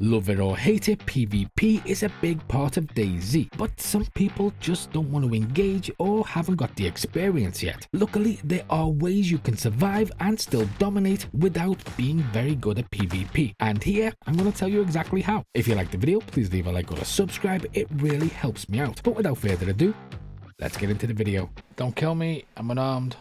Love it or hate it, PvP is a big part of Dayz, but some people just don't want to engage or haven't got the experience yet. Luckily, there are ways you can survive and still dominate without being very good at PvP, and here I'm going to tell you exactly how. If you like the video, please leave a like or a subscribe, it really helps me out. But without further ado, let's get into the video. Don't kill me, I'm unarmed.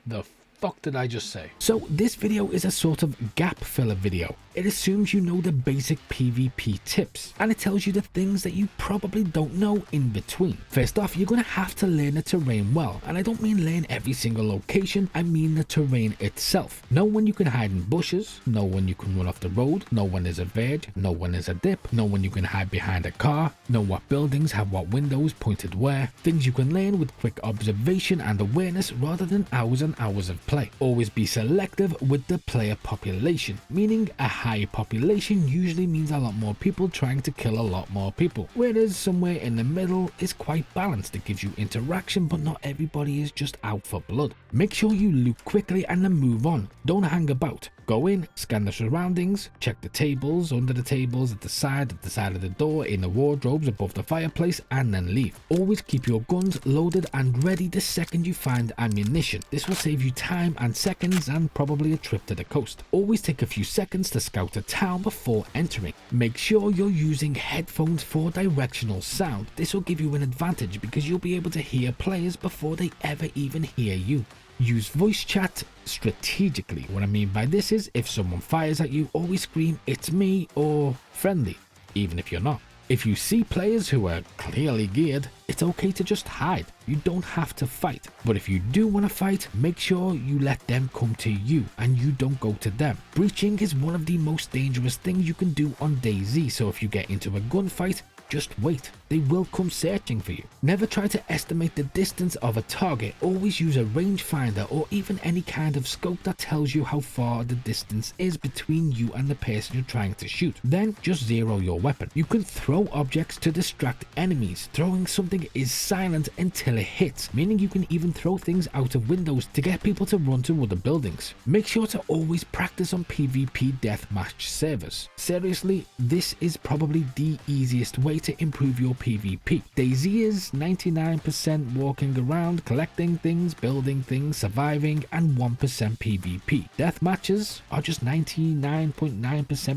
The fuck did I just say? So this video is a sort of gap filler video. It assumes you know the basic PvP tips, and it tells you the things that you probably don't know in between. First off, you're going to have to learn the terrain well, and I don't mean learn every single location, I mean the terrain itself. Know when you can hide in bushes, know when you can run off the road, know when there's a verge, know when there's a dip, know when you can hide behind a car, know what buildings have what windows pointed where, things you can learn with quick observation and awareness rather than hours and hours of play. Always be selective with the player population, meaning a high population usually means a lot more people trying to kill a lot more people, whereas somewhere in the middle is quite balanced. It gives you interaction, but not everybody is just out for blood. Make sure you loot quickly and then move on. Don't hang about. Go in, scan the surroundings, check the tables, under the tables, at the side of the door, in the wardrobes, above the fireplace, and then leave. Always keep your guns loaded and ready the second you find ammunition. This will save you time and seconds and probably a trip to the coast. Always take a few seconds to scout a town before entering. Make sure you're using headphones for directional sound. This will give you an advantage because you'll be able to hear players before they ever even hear you. Use voice chat strategically. What I mean by this is if someone fires at you, always scream "it's me" or "friendly," even if you're not. If you see players who are clearly geared, it's okay to just hide. You don't have to fight. But if you do want to fight, make sure you let them come to you and you don't go to them. Breaching is one of the most dangerous things you can do on Dayz, so if you get into a gunfight, just wait. They will come searching for you. Never try to estimate the distance of a target. Always use a rangefinder or even any kind of scope that tells you how far the distance is between you and the person you're trying to shoot. Then just zero your weapon. You can throw objects to distract enemies. Throwing something is silent until it hits, meaning you can even throw things out of windows to get people to run to other buildings. Make sure to always practice on PvP deathmatch servers. Seriously, this is probably the easiest way to improve your PvP. Dayz is 99% walking around, collecting things, building things, surviving, and 1% PvP. Deathmatches are just 99.9%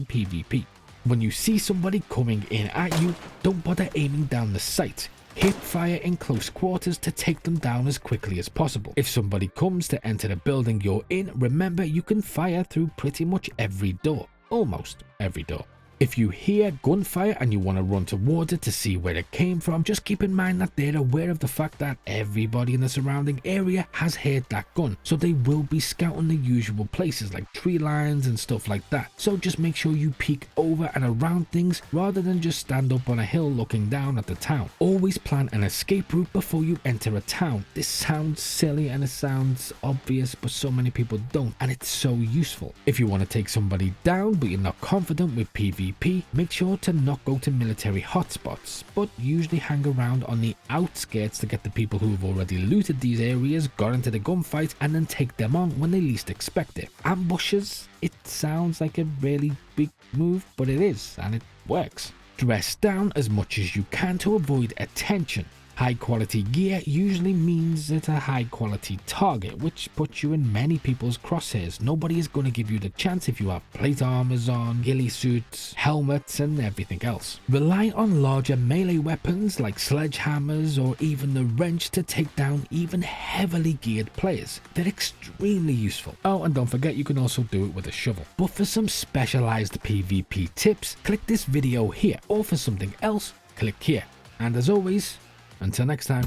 PvP. When you see somebody coming in at you, don't bother aiming down the sight. Hip fire in close quarters to take them down as quickly as possible. If somebody comes to enter the building you're in, remember you can fire through pretty much every door. Almost every door. If you hear gunfire and you want to run towards it to see where it came from, just keep in mind that they're aware of the fact that everybody in the surrounding area has heard that gun, so they will be scouting the usual places like tree lines and stuff like that. So just make sure you peek over and around things rather than just stand up on a hill looking down at the town. Always plan an escape route before you enter a town. This sounds silly and it sounds obvious, but so many people don't, and it's so useful. If you want to take somebody down but you're not confident with PvP, make sure to not go to military hotspots, but usually hang around on the outskirts to get the people who have already looted these areas, got into the gunfight, and then take them on when they least expect it. Ambushes, it sounds like a really big move, but it is, and it works. Dress down as much as you can to avoid attention. High quality gear usually means it's a high quality target, which puts you in many people's crosshairs. Nobody is going to give you the chance if you have plate armors on, ghillie suits, helmets, and everything else. Rely on larger melee weapons like sledgehammers or even the wrench to take down even heavily geared players. They're extremely useful. Oh, and don't forget you can also do it with a shovel. But for some specialized PvP tips, click this video here, or for something else, click here. And as always, until next time.